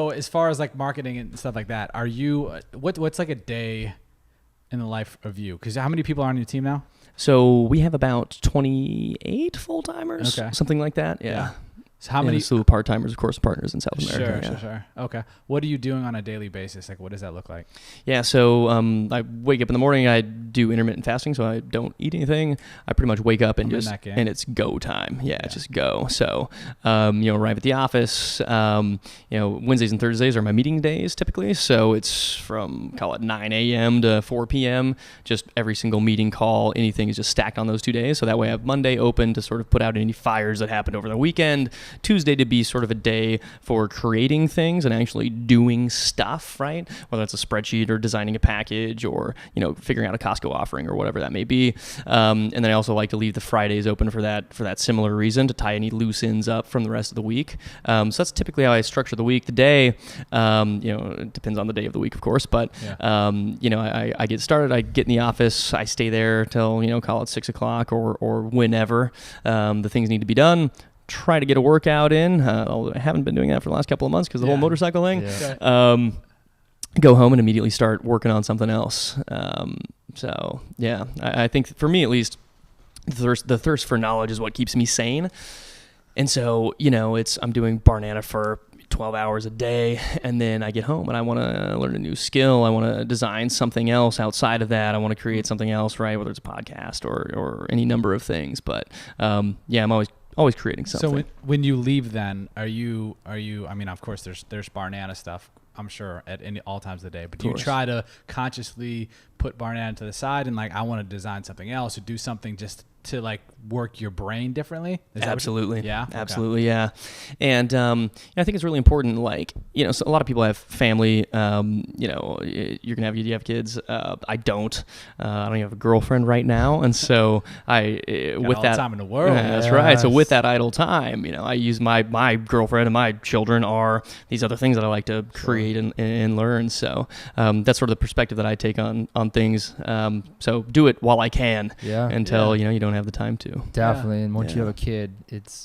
as far as like marketing and stuff like that, are you what's like a day in the life of you? Because how many people are on your team now? So we have about 28 full-timers, something like that. Yeah. So how many? A slew of part-timers, of course, partners in South America. Sure. Okay. What are you doing on a daily basis? Like, what does that look like? Yeah, so I wake up in the morning. I do intermittent fasting, so I don't eat anything. I pretty much wake up and it's go time. Yeah, it's just go. So, arrive at the office. Wednesdays and Thursdays are my meeting days typically. So it's from, call it 9 a.m. to 4 p.m. Just every single meeting call, anything is just stacked on those 2 days. So that way I have Monday open to sort of put out any fires that happened over the weekend. Tuesday to be sort of a day for creating things and actually doing stuff, right? Whether it's a spreadsheet or designing a package or, figuring out a Costco offering or whatever that may be. And then I also like to leave the Fridays open for that similar reason, to tie any loose ends up from the rest of the week. So that's typically how I structure the week. The day, it depends on the day of the week, of course, but, I get started, I get in the office, I stay there till, call it 6 o'clock or whenever the things need to be done. Try to get a workout in, although I haven't been doing that for the last couple of months because of the whole motorcycle thing. go home and immediately start working on something else. So yeah, I think for me at least, the thirst for knowledge is what keeps me sane. And so, I'm doing Barnana for 12 hours a day, and then I get home and I want to learn a new skill. I want to design something else outside of that. I want to create something else, right? Whether it's a podcast or any number of things. But I'm always creating something. So when you leave, then are you? I mean, of course, there's Barnana stuff, I'm sure, at all times of the day. But do you try to consciously put Barnana to the side and I want to design something else or do something just to work your brain differently? Absolutely. Yeah. Absolutely. Yeah. And I think it's really important. So a lot of people have family. You have kids. I don't. I don't even have a girlfriend right now, and so with all that the time in the world. Yeah, that's right. So with that idle time, I use my girlfriend and my children are these other things that I like to create and learn. So that's sort of the perspective that I take on things. So do it while I can. Yeah. Until you don't have the time to. Definitely. And once you have a kid,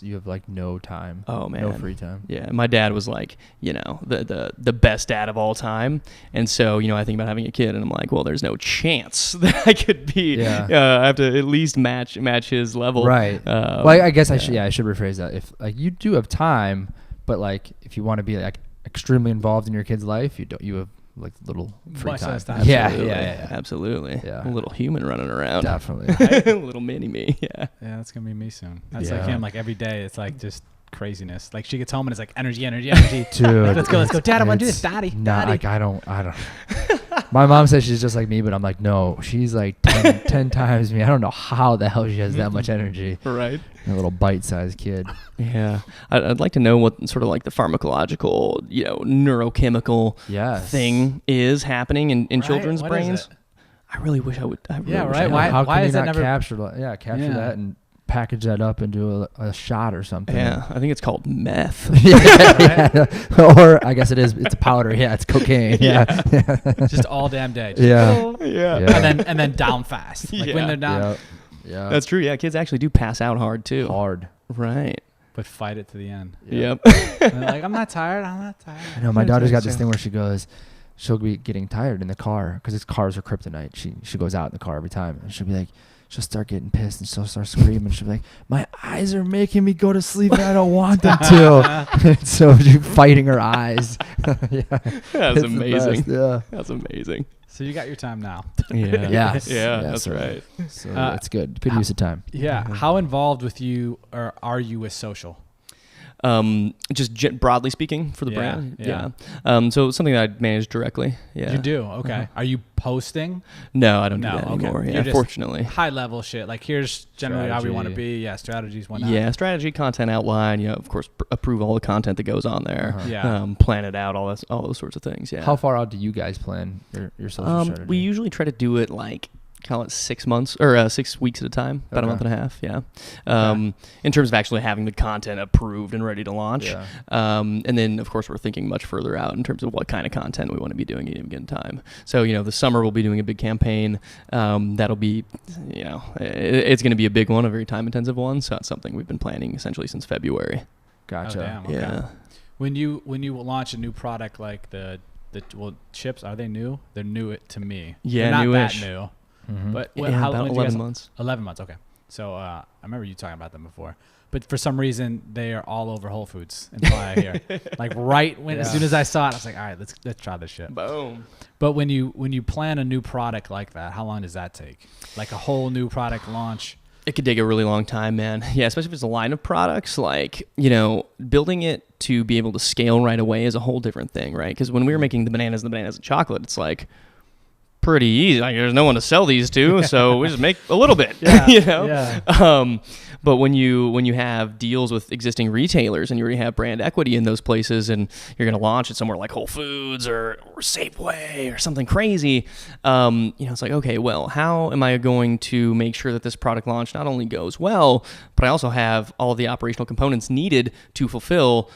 you have no time. Oh man. No free time. Yeah. My dad was the best dad of all time. And so, I think about having a kid and I'm like, well, there's no chance that I could be, I have to at least match his level. Right. Well, I guess I should rephrase that. If you do have time, but if you want to be extremely involved in your kid's life, you have little free time. Absolutely. Yeah. Absolutely. Yeah. A little human running around. Definitely. A little mini me. Yeah. Yeah, that's gonna be me soon. That's Yeah. like him. Every day, it's just craziness. She gets home and it's energy. Dude. let's go. Dad, I want to do this. Daddy. I don't. My mom says she's just like me, but I'm like, no, she's 10 times me. I don't know how the hell she has that much energy. Right. A little bite-sized kid. Yeah. I'd like to know what sort of the pharmacological, neurochemical thing is happening in children's brains. I really wish I would. I really wish I Why Why can is you that not never capture that and package that up into a shot or something? Yeah, I think it's called meth. Yeah. Or I guess it's powder. Yeah, it's cocaine. Yeah. Just all damn day. Yeah. And then down fast. When they're down. Yeah. That's true. Yeah, kids actually do pass out hard too. Hard. Right. But fight it to the end. Yep. And they're I'm not tired. I know my daughter's got this thing where she'll be getting tired in the car because cars are kryptonite. She goes out in the car every time and she'll be she'll start getting pissed and she'll start screaming. She'll be like, my eyes are making me go to sleep and I don't want them to. So she's fighting her eyes. That's amazing. Yeah. That's amazing. So you got your time now. Yeah. Yes. Yeah, that's right. So that's good. Good use of time. Yeah. How involved with you or are you with social? Just broadly speaking for the brand. Yeah. So it's something that I manage directly. Yeah. You do? Okay. Are you posting? No, I don't do that anymore. You're Yeah, just fortunately. high level shit. Here's generally how we want to be. Yeah. Strategies, whatnot. Yeah. Strategy, content outline. Of course, approve all the content that goes on there. Yeah. Plan it out. All those sorts of things. Yeah. How far out do you guys plan your social strategy? We usually try to do it call it 6 months or 6 weeks at a time, about a month and a half. Yeah. In terms of actually having the content approved and ready to launch. Yeah. And then of course we're thinking much further out in terms of what kind of content we want to be doing at any given time. So, the summer we'll be doing a big campaign. That'll be, it's going to be a big one, a very time intensive one. So that's something we've been planning essentially since February. Gotcha. Oh, damn, okay. Yeah. When you launch a new product like the chips, are they new? They're new to me. Yeah, they're not newish. that new. Mm-hmm. But about 11 months. 11 months, okay. So I remember you talking about them before. But for some reason, they are all over Whole Foods until I hear. As soon as I saw it, I was like, all right, let's try this shit. Boom. But when you plan a new product like that, how long does that take? Like a whole new product launch? It could take a really long time, man. Yeah, especially if it's a line of products. Building it to be able to scale right away is a whole different thing, right? Because when we were making the bananas and chocolate, it's pretty easy. There's no one to sell these to, so we just make a little bit. Yeah. But when you have deals with existing retailers and you already have brand equity in those places, and you're going to launch it somewhere like Whole Foods or Safeway or something crazy, it's okay, well, how am I going to make sure that this product launch not only goes well, but I also have all of the operational components needed to fulfill,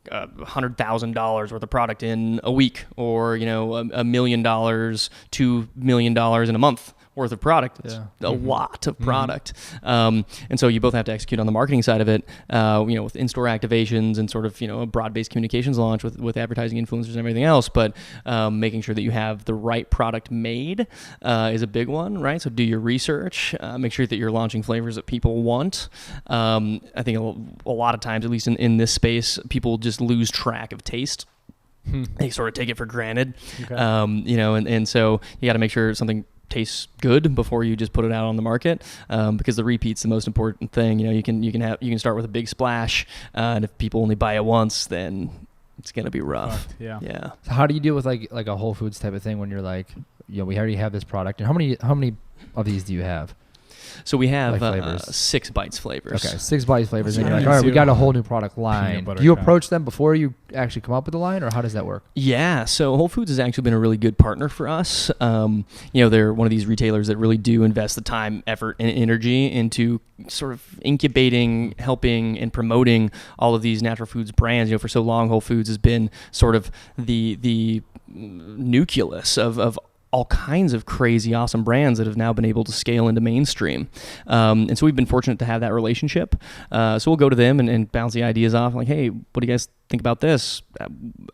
$100,000 worth of product in a week, or $1 million, $2 million in a month, worth of product. It's a lot of product. And so you both have to execute on the marketing side of it, with in-store activations and sort of, a broad-based communications launch with advertising influencers and everything else. But making sure that you have the right product made is a big one, right? So do your research, make sure that you're launching flavors that people want. I think a lot of times, at least in this space, people just lose track of taste. They sort of take it for granted, Okay. And so you got to make sure something tastes good before you just put it out on the market, because the repeat's the most important thing. You can start with a big splash, and if people only buy it once, then it's gonna be rough. Yeah. So how do you deal with like a Whole Foods type of thing when you're like, we already have this product, and how many of these do you have? So we have Like 6 bites flavors. Okay, 6 bites flavors. So And you're like, you all right, we do got a whole new product line. peanut butter Do you cup. approach them before you actually come up with the line, or how does that work? Yeah, so Whole Foods has actually been a really good partner for us. They're one of these retailers that really do invest the time, effort, and energy into sort of incubating, helping, and promoting all of these natural foods brands. For so long, Whole Foods has been sort of the nucleus of all kinds of crazy, awesome brands that have now been able to scale into mainstream. And so we've been fortunate to have that relationship. So we'll go to them and bounce the ideas off. Like, hey, what do you guys think about this?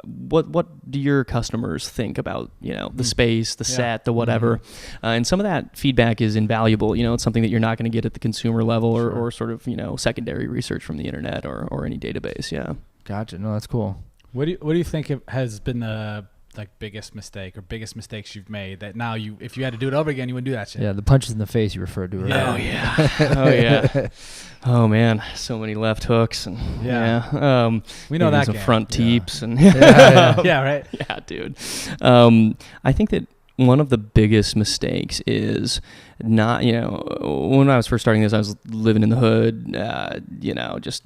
What do your customers think about, the space, the set, the whatever? And some of that feedback is invaluable. It's something that you're not going to get at the consumer level or sort of, secondary research from the internet or any database. Yeah. Gotcha. No, that's cool. What do you think has been the biggest mistake or biggest mistakes you've made that now if you had to do it over again, you wouldn't do that shit? Yeah, the punches in the face you referred to earlier. Oh yeah. Oh man, so many left hooks and we know that some game. front teeps and yeah, right. Yeah, dude. I think that one of the biggest mistakes is not, when I was first starting this, I was living in the hood, just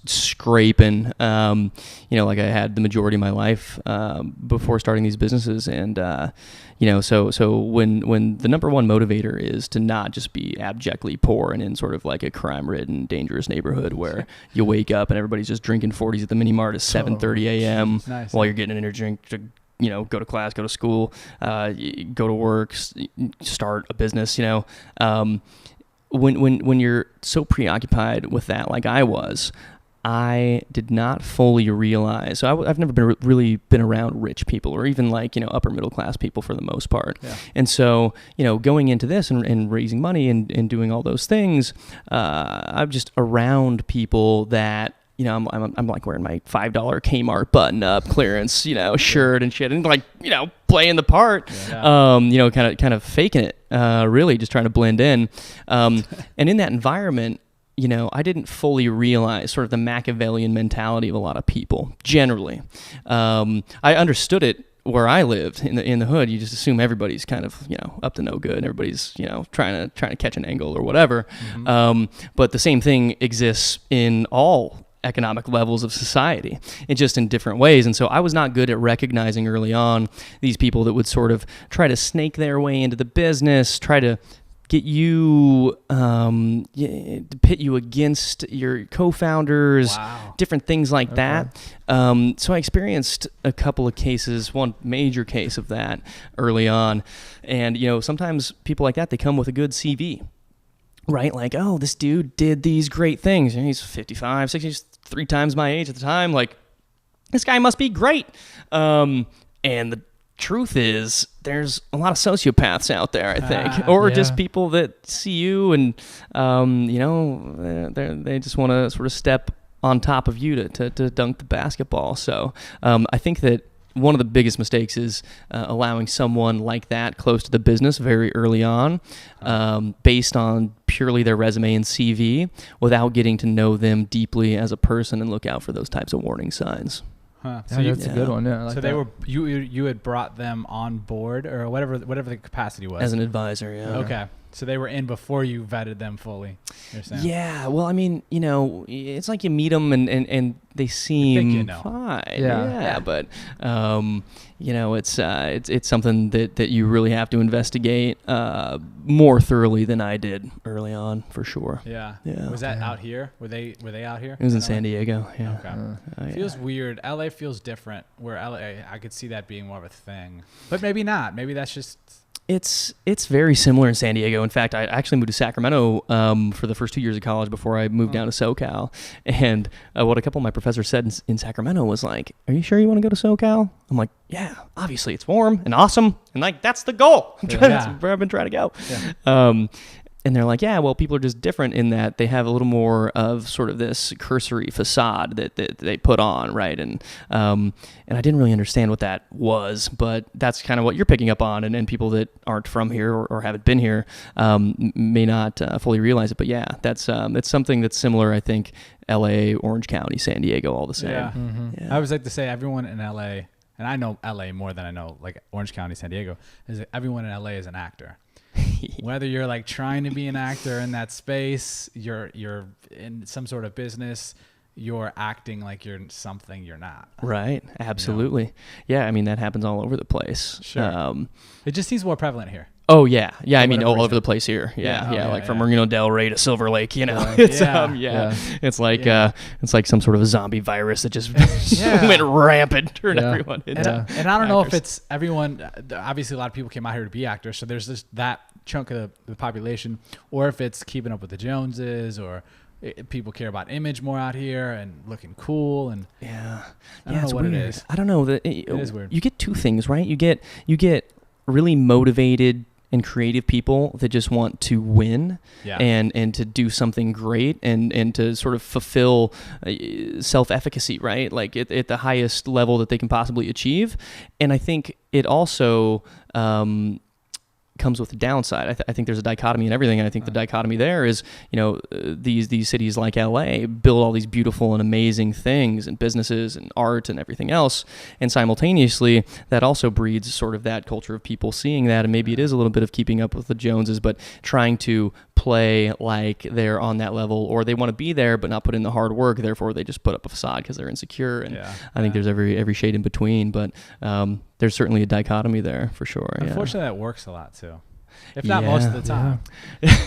scraping, like I had the majority of my life before starting these businesses. And, so when the number one motivator is to not just be abjectly poor and in sort of like a crime-ridden, dangerous neighborhood where you wake up and everybody's just drinking 40s at the mini mart at 7:30 a.m. Nice. while you're getting an energy drink to go to class, go to school, go to work, start a business, when you're so preoccupied with that, like I was, I did not fully realize. So I've never really been around rich people or even upper middle class people for the most part. Yeah. And so, going into this and raising money and doing all those things, I'm just around people that, I'm like wearing my $5 Kmart button up clearance, shirt and shit, and playing the part, kind of faking it, really just trying to blend in. And in that environment, I didn't fully realize sort of the Machiavellian mentality of a lot of people generally. I understood it where I lived in the hood. You just assume everybody's kind of, up to no good. Everybody's, trying to catch an angle or whatever. Mm-hmm. But the same thing exists in all economic levels of society, and just in different ways. And so I was not good at recognizing early on these people that would sort of try to snake their way into the business, try to get you, to pit you against your co-founders, different things like that. So I experienced a couple of cases, one major case of that early on. And, sometimes people like that, they come with a good CV. Right? Like, oh, this dude did these great things. He's 55, 60, he's 3 times my age at the time. Like, this guy must be great. And the truth is, there's a lot of sociopaths out there, I think. Or just people that see you and, they just want to sort of step on top of you to dunk the basketball. So I think that one of the biggest mistakes is allowing someone like that close to the business very early on, based on purely their resume and CV, without getting to know them deeply as a person and look out for those types of warning signs. Huh. So that's a good one. Yeah, I like so that. they were you had brought them on board or whatever the capacity was As an advisor, yeah. Okay. So they were in before you vetted them fully, you're saying? Yeah, well, I mean, it's like you meet them and they seem fine. Yeah. But it's something that you really have to investigate more thoroughly than I did early on, for sure. Yeah. Was that out here? Were they out here? It was in San Diego. Yeah. Okay. Feels weird. LA feels different. Where LA, I could see that being more of a thing, but maybe not. Maybe that's just. It's very similar in San Diego. In fact, I actually moved to Sacramento for the first 2 years of college before I moved down to SoCal. And what a couple of my professors said in Sacramento was like, "Are you sure you want to go to SoCal?" I'm like, "Yeah, obviously it's warm and awesome, and like that's the goal. That's where I've been trying to go." Yeah. And they're like, yeah, well, people are just different in that they have a little more of sort of this cursory facade that they put on, right? And I didn't really understand what that was, but that's kind of what you're picking up on, and people that aren't from here or haven't been here may not fully realize it. But yeah, that's something that's similar, I think, L.A., Orange County, San Diego, all the same. Yeah. Mm-hmm. Yeah. I always like to say everyone in L.A., and I know L.A. more than I know like Orange County, San Diego, is that everyone in L.A. is an actor. Whether you're like trying to be an actor in that space, you're in some sort of business, you're acting like you're something you're not. Right. Absolutely. You know? Yeah. I mean, that happens all over the place. Sure. It just seems more prevalent here. Oh yeah. Yeah. I mean, all over the place here. Yeah. From Marino Del Rey to Silver Lake, you know, it's it's like some sort of a zombie virus that just went rampant, turned everyone into and I don't know if it's everyone, obviously a lot of people came out here to be actors. So there's that chunk of the population, or if it's keeping up with the Joneses, or people care about image more out here and looking cool. And I don't know what weird. It is. I don't know. It is weird. You get two things, right? You get really motivated and creative people that just want to win and to do something great and to sort of fulfill self-efficacy, right? Like at the highest level that they can possibly achieve. And I think it also comes with a downside. I think there's a dichotomy in everything. And I think the dichotomy there is, you know, these cities like LA build all these beautiful and amazing things and businesses and art and everything else. And simultaneously, that also breeds sort of that culture of people seeing that. And maybe it is a little bit of keeping up with the Joneses, but trying to play like they're on that level, or they want to be there but not put in the hard work. Therefore, they just put up a facade because they're insecure. And I think there's every shade in between. But there's certainly a dichotomy there for sure. Unfortunately, that works a lot too. If not most of the time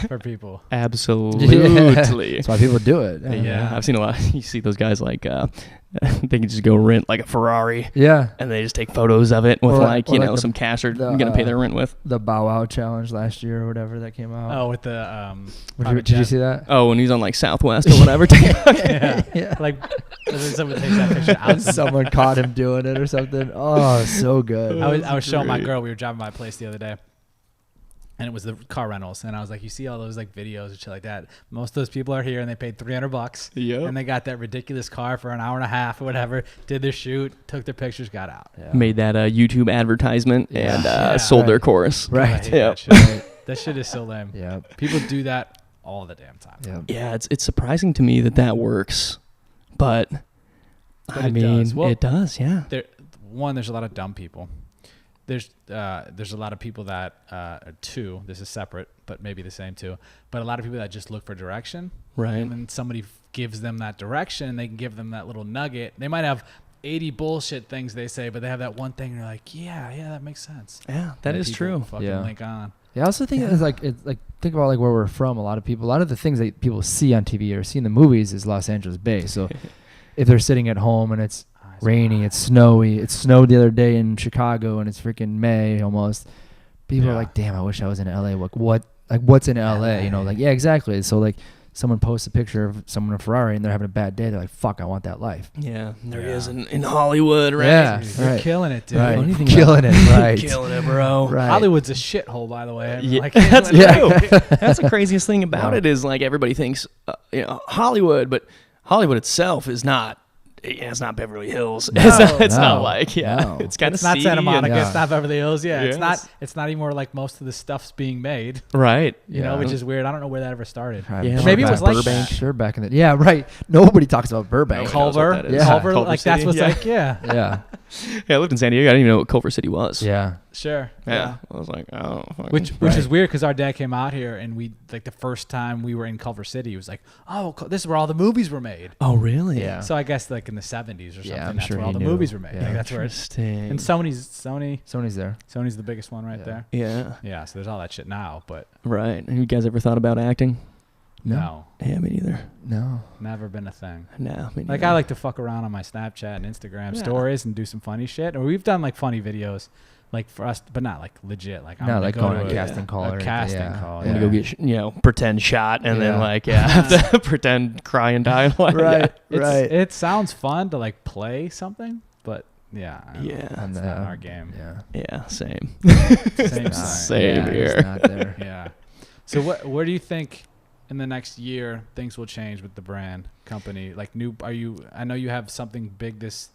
for people. Absolutely. That's why people do it. Yeah. I've seen a lot. You see those guys like, they can just go rent like a Ferrari. Yeah. And they just take photos of it with some cash they're going to pay their rent with. The Bow Wow challenge last year or whatever that came out. Oh, with the... did you see that? Oh, when he's on like Southwest or whatever. Yeah. Like, someone takes that picture out. Someone caught him doing it or something. Oh, so good. I was showing my girl, we were driving by a place the other day, and it was the car rentals, and I was like, you see all those like videos and shit like that, most of those people are here and they paid $300 and they got that ridiculous car for an hour and a half or whatever, did their shoot, took their pictures, got out. Made that YouTube advertisement and sold their course. Right. That shit is so lame. Yeah. People do that all the damn time. Yeah, it's surprising to me that works, but I mean, it does. Yeah. There's a lot of dumb people. There's a lot of people that this is separate, but maybe the same too. But a lot of people that just look for direction, right? And then somebody gives them that direction, and they can give them that little nugget. They might have 80 bullshit things they say, but they have that one thing, and they're like, yeah, that makes sense. Yeah, that is true. Fucking link on. Yeah, I also think it's like think about like where we're from. A lot of the things that people see on TV or see in the movies is Los Angeles Bay. So if they're sitting at home and it's rainy, it's snowy. It snowed the other day in Chicago, and it's freaking May almost. People are like, "Damn, I wish I was in LA." What's in LA? You know, like exactly. So like, someone posts a picture of someone in a Ferrari and they're having a bad day. They're like, "Fuck, I want that life." Yeah, there he is in Hollywood, right? Yeah, you're killing it, dude. Right. Killing it, right? Killing it, bro. Right. Hollywood's a shithole, by the way. I mean, that's true. That's the craziest thing about it is like everybody thinks, Hollywood, but Hollywood itself is not. It's not Beverly Hills. No, it's not like it's kind of not Santa Monica. It's not Beverly Hills. It's not. It's not even where like most of the stuff's being made. Right. You know, which is weird. I don't know where that ever started. Yeah, maybe it was like Burbank. Sure, back in the right. Nobody talks about Burbank. Culver. Culver. Like that's what's like. Yeah. Yeah. Yeah, I lived in San Diego. I didn't even know what Culver City was. Yeah. Sure. Yeah. I was like, oh. Which is weird because our dad came out here and we like the first time we were in Culver City, he was like, oh, this is where all the movies were made. Oh, really? Yeah. So I guess like in the 70s or something, I'm sure where all the movies were made. Yeah. Like, that's where interesting. And Sony's there. Sony's the biggest one right there. Yeah. Yeah. So there's all that shit now, but. Right. Have you guys ever thought about acting? No. Yeah, me neither. No. Never been a thing. No, me neither. Like I like to fuck around on my Snapchat and Instagram stories and do some funny shit. Or we've done like funny videos, like for us, but not like legit. Like I'm No, gonna like go going to on a casting call or a anything, casting yeah. call. I'm Yeah. gonna go get pretend shot and then Yeah. have to pretend cry and die. Right. It sounds fun to like play something, but yeah, I don't know. Yeah. It's not our game. Yeah. Yeah, same. Same Same yeah, here. It's not there. Yeah. So where do you think in the next year things will change with the brand company? Like I know you have something big this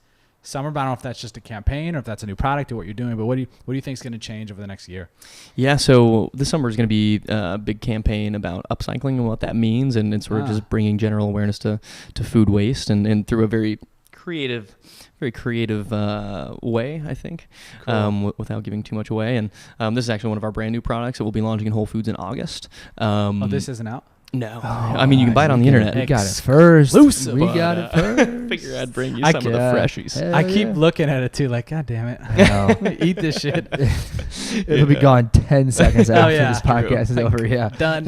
summer, but I don't know if that's just a campaign or if that's a new product or what you're doing, but what do you think is going to change over the next year? Yeah, so this summer is going to be a big campaign about upcycling and what that means, and sort of just bringing general awareness to food waste and through a very creative way, I think, Cool. without giving too much away. And this is actually one of our brand new products that we'll be launching in Whole Foods in August. This isn't out? No. Oh, I mean, you can buy it on the internet. We got it first. Exclusive. We got it first. Figure I'd bring you some of the freshies. Hell I keep yeah. looking at it too, like, God damn it. I know. Eat this shit. It'll be gone 10 seconds after yeah. this podcast is over. Yeah. Done.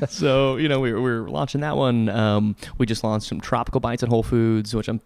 So, we're launching that one. We just launched some tropical bites at Whole Foods, which I'm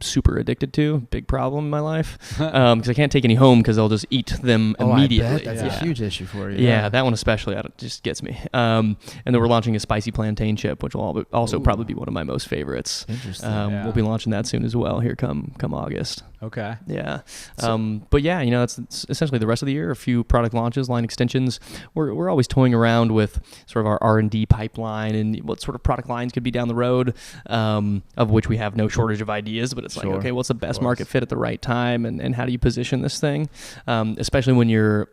super addicted to. Big problem in my life. Because I can't take any home because they'll just eat them immediately. I bet that's a huge issue for you. Yeah, that one especially just gets me. And then we're launching a spicy plantain chip, which will also probably be one of my most favorites. Interesting. We'll be launching that soon as well. Here come August. Okay. Yeah. But yeah, that's essentially the rest of the year. A few product launches, line extensions. We're always toying around with sort of our R&D pipeline and what sort of product lines could be down the road, of which we have no shortage of ideas. But it's like, okay, what's the best market fit at the right time, and how do you position this thing, especially when you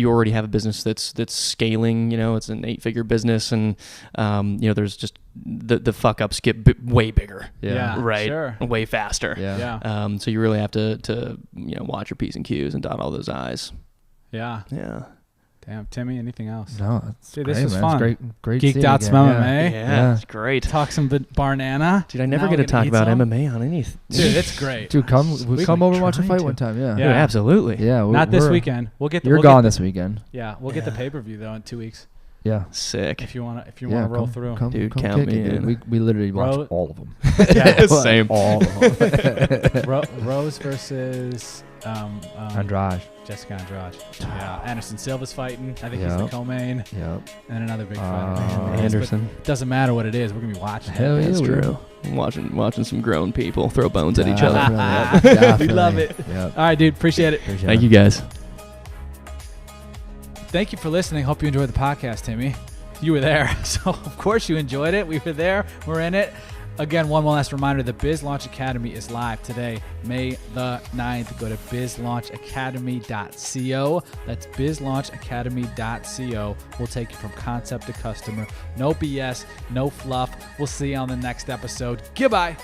already have a business that's scaling. It's an 8-figure business, and there's just the fuck ups get way bigger. Yeah. Right. Sure. Way faster. Yeah. So you really have to watch your P's and Q's and dot all those I's. Yeah. Yeah. Damn, Timmy, anything else? No, it's Dude, great, this was man. fun. It's great Geeked seeing out you some again. MMA. Yeah. It's great. Talk some Barnana. Dude, I never Now get we're to talk gonna eat about some? MMA on anything. Dude, it's great. Dude, come over and watch a trying fight to. one time. Yeah. Yeah. Dude, absolutely. Yeah. Not this weekend. We'll get. You're gone this weekend. Yeah, we'll get the pay-per-view though in 2 weeks. Yeah. Sick. If you want to roll through. Dude, come count kick me it, dude. in. We literally watched all of them. Yeah. Same. All of them. Rose versus Andrade. Jessica Andrade. Yeah. Anderson Silva's fighting. I think he's the co-main. Yep. And another big fight. Anderson. Doesn't matter what it is. We're gonna be watching. Hell yeah. That's we will. true. I'm watching some grown people throw bones at each other. Definitely. We love it. Yep. All right, dude. Appreciate it. Thank you, guys. Thank you for listening. Hope you enjoyed the podcast, Timmy. You were there, so of course you enjoyed it. We were there. We're in it. Again, one last reminder, the Biz Launch Academy is live today, May the 9th. Go to bizlaunchacademy.co. That's bizlaunchacademy.co. We'll take you from concept to customer. No BS, no fluff. We'll see you on the next episode. Goodbye.